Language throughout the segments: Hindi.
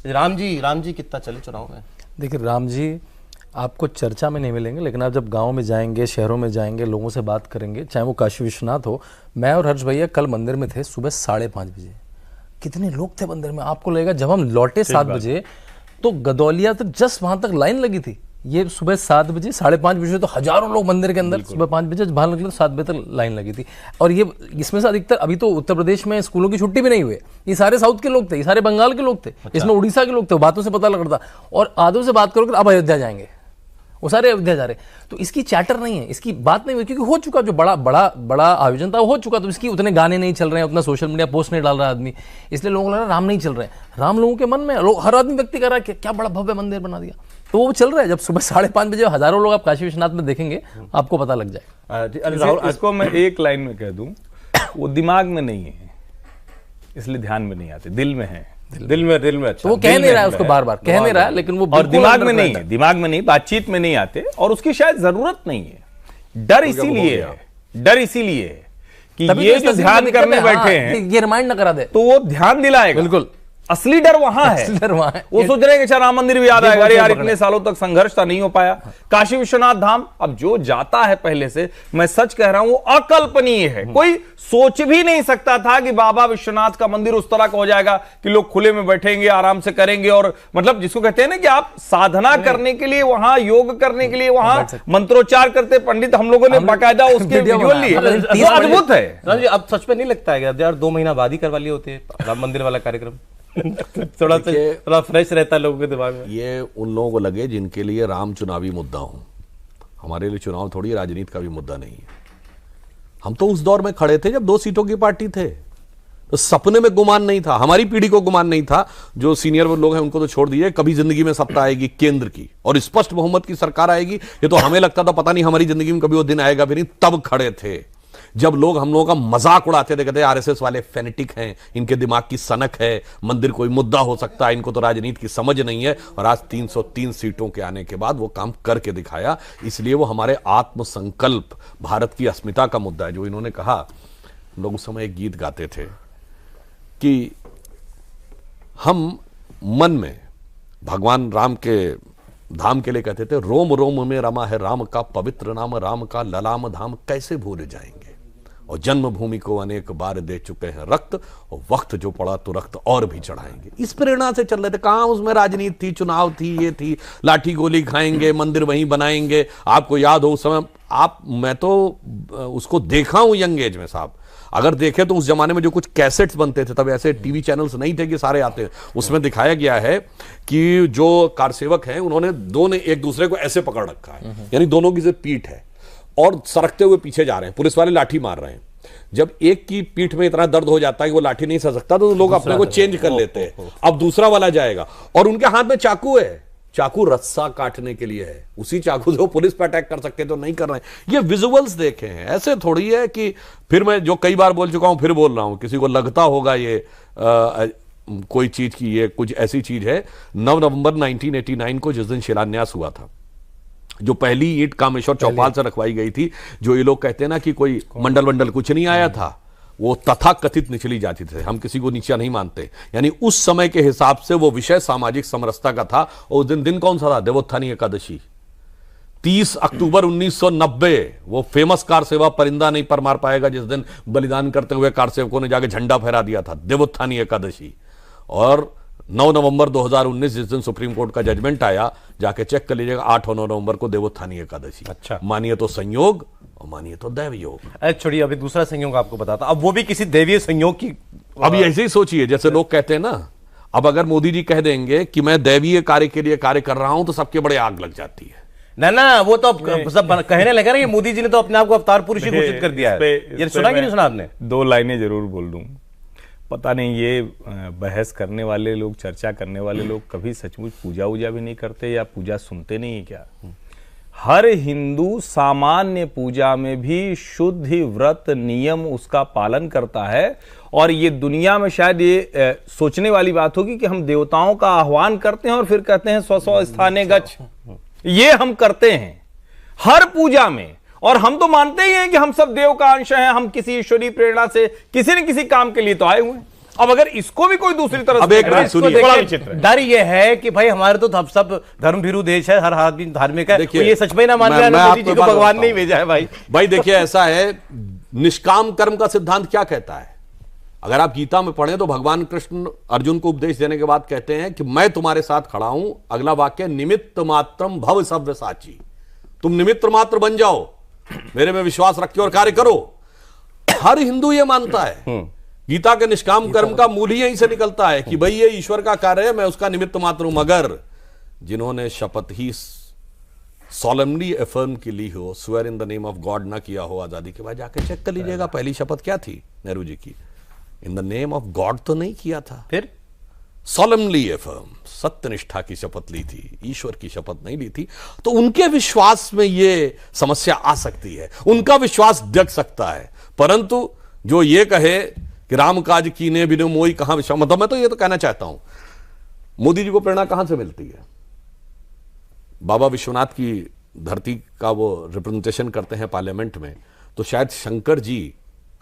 राम जी कितना चले चुनाव में? देखिए, राम जी आपको चर्चा में नहीं मिलेंगे, लेकिन आप जब गांव में जाएंगे, शहरों में जाएंगे, लोगों से बात करेंगे, चाहे वो काशी विश्वनाथ हो। मैं और हर्ष भैया कल मंदिर में थे सुबह 5:30 बजे। कितने लोग थे मंदिर में, आपको लगेगा। जब हम लौटे 7 बजे तो गदौलिया तक जस्ट वहां तक लाइन लगी थी। ये सुबह 7 बजे, 5:30 बजे तो हजारों लोग मंदिर के अंदर, सुबह 5 बजे बाहर निकले तो 7 बजे तक लाइन लगी थी। और ये इसमें से अधिकतर, अभी तो उत्तर प्रदेश में स्कूलों की छुट्टी भी नहीं हुई, ये सारे साउथ के लोग थे, ये सारे बंगाल के लोग थे। अच्छा। इसमें उड़ीसा के लोग थे, बातों से पता लगता। और आधों से बात करोगे अब अयोध्या जाएंगे, वो सारे अयोध्या जा रहे। तो इसकी चैटर नहीं है, इसकी बात नहीं हुई, क्योंकि हो चुका, जो बड़ा आयोजन था हो चुका। तो इसकी उतने गाने नहीं चल रहे हैं, उतना सोशल मीडिया पोस्ट नहीं डाल रहा आदमी, इसलिए लोगों को लग रहा है राम नहीं चल रहे हैं। राम लोगों के मन में, हर आदमी व्यक्ति कर रहा है कि क्या बड़ा भव्य मंदिर बना दिया, तो वो चल रहा है। जब सुबह 5:30 बजे हजारों लोग आप काशी विश्वनाथ में देखेंगे, आपको पता लग जाए। इसको मैं एक लाइन में कह दूं, वो दिमाग में नहीं है इसलिए ध्यान में नहीं आते, दिल में है। दिल में अच्छा। तो वो कह नहीं रहा है, उसको बार-बार कह नहीं रहा है, लेकिन वो और दिमाग में नहीं है, दिमाग में नहीं, बातचीत में नहीं आते। और उसकी शायद जरूरत नहीं है। डर इसीलिए है कि ये जो ध्यान करने बैठे हैं, ये रिमाइंड ना करा दे तो वो ध्यान दिलाएगा। बिल्कुल, असली डर वहां है। वो सोच रहे हैं कि राम मंदिर भी याद आएगा, अरे यार इतने सालों तक संघर्ष था, नहीं हो पाया। काशी विश्वनाथ धाम, अब जो जाता है पहले से, मैं सच कह रहा हूं, वो अकल्पनीय है। कोई सोच भी नहीं सकता था कि बाबा विश्वनाथ का मंदिर उस तरह का हो जाएगा कि लोग खुले में बैठेंगे, आराम से करेंगे। और मतलब जिसको कहते हैं ना कि आप साधना करने के लिए वहां, योग करने के लिए वहां मंत्रोच्चार करते पंडित, हम लोगों ने बाकायदा उसके विजुअल लिए। वो अद्भुत है। अब सच में नहीं लगता है यार 2 महीना बाद ही करवा लिए होते राम मंदिर वाला कार्यक्रम? थोड़ा फ्रेश रहता है लोगों के दिमाग में। ये उन लोगों को लगे जिनके लिए राम चुनावी मुद्दा हो। हमारे लिए चुनाव थोड़ी राजनीति का भी मुद्दा नहीं है। हम तो उस दौर में खड़े थे जब 2 सीटों की पार्टी थे, तो सपने में गुमान नहीं था, हमारी पीढ़ी को गुमान नहीं था। जो सीनियर वो लोग हैं उनको तो छोड़ दीजिए, कभी जिंदगी में सत्ता आएगी केंद्र की और स्पष्ट बहुमत की सरकार आएगी, ये तो हमें लगता था पता नहीं हमारी जिंदगी में कभी वो दिन आएगा भी नहीं। तब खड़े थे जब लोग हम लोगों का मजाक उड़ाते थे, कहते आरएसएस वाले फैनेटिक हैं, इनके दिमाग की सनक है, मंदिर कोई मुद्दा हो सकता है, इनको तो राजनीति की समझ नहीं है। और आज 303 सीटों के आने के बाद वो काम करके दिखाया। इसलिए वो हमारे आत्मसंकल्प, भारत की अस्मिता का मुद्दा है। जो इन्होंने कहा, लोग उस समय एक गीत गाते थे कि हम मन में भगवान राम के धाम के लिए कहते थे, रोम रोम में रमा है राम का पवित्र नाम, राम का ललाम धाम कैसे भूल जाएंगे। और जन्मभूमि को अनेक बार दे चुके हैं रक्त, और वक्त जो पड़ा तो रक्त और भी चढ़ाएंगे। इस प्रेरणा से चल रहे थे। कहां उसमें राजनीति थी, चुनाव थी, ये थी लाठी गोली खाएंगे, मंदिर वहीं बनाएंगे। आपको याद हो उस समय, मैं तो उसको देखा हूं यंग एज में साहब। अगर देखें तो उस जमाने में जो कुछ कैसेट्स बनते थे, तब ऐसे टीवी चैनल्स नहीं थे कि सारे आते हैं। उसमें दिखाया गया है कि जो कारसेवक हैं उन्होंने दो ने एक दूसरे को ऐसे पकड़ रखा है, यानी दोनों की जो पीठ है, और सरकते हुए पीछे जा रहे हैं। पुलिस वाले लाठी मार रहे हैं। जब एक की पीठ में इतना दर्द हो जाता है कि वो लाठी नहीं सह सकता, तो लोग अपने को चेंज कर लेते हैं। अब दूसरा वाला जाएगा और उनके हाथ में चाकू है। चाकू रस्सा काटने के लिए है, उसी चाकू से पुलिस पे अटैक कर सकते तो नहीं कर रहे हैं। ये विजुअल्स देखे हैं। ऐसे थोड़ी है कि फिर मैं जो कई बार बोल चुका हूं फिर बोल रहा हूं, किसी को लगता होगा ये कोई चीज की ये कुछ ऐसी चीज है। 9 नवंबर 1989 को जिस दिन शिलान्यास हुआ था, जो पहली ईंट कामेश्वर चौपाल से रखवाई गई थी, जो ये लोग कहते हैं ना कि कोई मंडल वंडल कुछ नहीं आया था, वो तथा कथित निचली जाति थे। हम किसी को नीचा नहीं मानते, यानी उस समय के हिसाब से वो विषय सामाजिक समरसता का था। और दिन कौन सा था? देवोत्थानी एकादशी, 30 अक्टूबर 1990। वो फेमस कार सेवा परिंदा नहीं पर मार पाएगा, जिस दिन बलिदान करते हुए कार सेवकों ने जाके झंडा फहरा दिया था, देवोत्थानी एकादशी। और 9 नवंबर 2019 जिस दिन सुप्रीम कोर्ट का जजमेंट आया, जाके चेक कर लीजिएगा, 8 और 9 नवंबर को देवोत्थानी एकादशी। अच्छा, मानिए तो संयोग और मानिए तो दैव योग। अरे छोड़िए, अभी दूसरा संयोग आपको बताता, अब वो भी किसी दैवीय संयोग की। अब ऐसे ही सोचिए, जैसे लोग कहते हैं ना, अब अगर मोदी जी कह देंगे कि मैं दैवीय कार्य के लिए कार्य कर रहा हूं, तो सबके बड़े आग लग जाती है। ना वो तो सब कहने लगे ना कि मोदी जी ने तो अपने आप को अवतार पुरुष घोषित कर दिया है। ये सुना कि नहीं सुना आपने? 2 लाइनें जरूर बोल दूं। पता नहीं ये बहस करने वाले लोग, चर्चा करने वाले लोग कभी सचमुच पूजा वूजा भी नहीं करते या पूजा सुनते नहीं है क्या? हर हिंदू सामान्य पूजा में भी शुद्ध व्रत नियम उसका पालन करता है। और ये दुनिया में शायद ये सोचने वाली बात होगी कि हम देवताओं का आह्वान करते हैं और फिर कहते हैं स्व स्थाने गच्छ। ये हम करते हैं हर पूजा में, और हम तो मानते ही हैं कि हम सब देव का अंश हैं, हम किसी ईश्वरीय प्रेरणा से किसी न किसी काम के लिए तो आए हुए हैं। अब अगर इसको भी कोई दूसरी तरह अब से एक देख रहा है, बात इसको सुनिए। बड़ा देखिए, विचित्र है। डर ये है कि भाई हमारे तो हम सब धर्मभीरु देश है, हर आदमी धार्मिक है। देखिए, वो ये सच में ना मान मैं जाए ना आपको मोदी जी एक को बात भगवान बताता ने ही भेजा है भाई। भाई देखिए, ऐसा है, निष्काम कर्म का सिद्धांत क्या कहता है? अगर आप गीता में पढ़ें तो भगवान कृष्ण अर्जुन को उपदेश देने के बाद कहते हैं कि मैं तुम्हारे साथ खड़ा हूं। अगला वाक्य, निमित्त मात्रम भव सव्यसाची। तुम निमित्त मात्र बन जाओ, मेरे में विश्वास रख के और कार्य करो। हर हिंदू ये मानता है। गीता के निष्काम कर्म का मूल ही यहीं से निकलता है कि भाई ये ईश्वर का कार्य है, मैं उसका निमित्त मात्र हूं। मगर जिन्होंने शपथ ही सॉलेमली अफर्म की ली हो, swear in the name of God ना किया हो, आजादी के बाद जाके चेक कर लीजिएगा पहली शपथ क्या थी नेहरू जी की। In the name of God तो नहीं किया था, फिर सॉलेमली अफर्म, सत्यनिष्ठा की शपथ ली थी, ईश्वर की शपथ नहीं ली थी। तो उनके विश्वास में ये समस्या आ सकती है, उनका विश्वास जग सकता है। परंतु जो ये कहे कि राम काज कीने बिनु मोई कहां विश्वास, मतलब मैं तो ये तो कहना चाहता हूं, मोदी जी को प्रेरणा कहां से मिलती है? बाबा विश्वनाथ की धरती का वो रिप्रेजेंटेशन करते हैं पार्लियामेंट में, तो शायद शंकर जी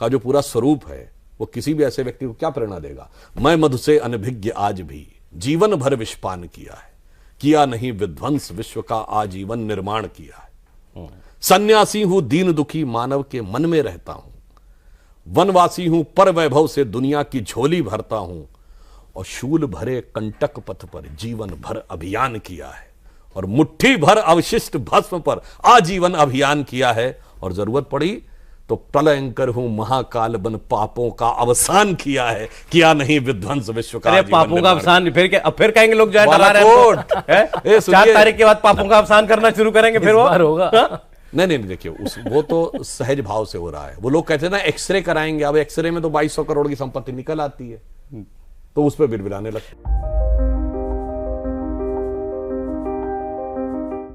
का जो पूरा स्वरूप है वो किसी भी ऐसे व्यक्ति को क्या प्रेरणा देगा? मैं मधु से अनभिज्ञ आज भी जीवन भर विषपान किया है, किया नहीं विध्वंस विश्व का आजीवन निर्माण किया है। सन्यासी हूं दीन दुखी मानव के मन में रहता हूं, वनवासी हूं पर वैभव से दुनिया की झोली भरता हूं, और शूल भरे कंटक पथ पर जीवन भर अभियान किया है, और मुट्ठी भर अवशिष्ट भस्म पर आजीवन अभियान किया है, और जरूरत पड़ी तो प्रलयंकर हूं महाकाल बन पापों का अवसान किया है, किया नहीं विध्वंस विश्व का अरे आजीवन पापों का निर्माण। अवसान फिर क्या? अब फिर कहेंगे लोग जो है डरा रहे बालाकोट। हैं तो, हैं? ए, सुनिए। 4 तारीख के बाद पापों का अवसान करना शुरू करेंगे फिर वो बार होगा। नहीं नहीं देखिए, वो तो सहज भाव से हो रहा है। वो लोग कहते हैं ना एक्सरे कराएंगे, अब एक्सरे में तो 2200 करोड़ की संपत्ति निकल आती है, तो उस पर बिलबिलाने लगते।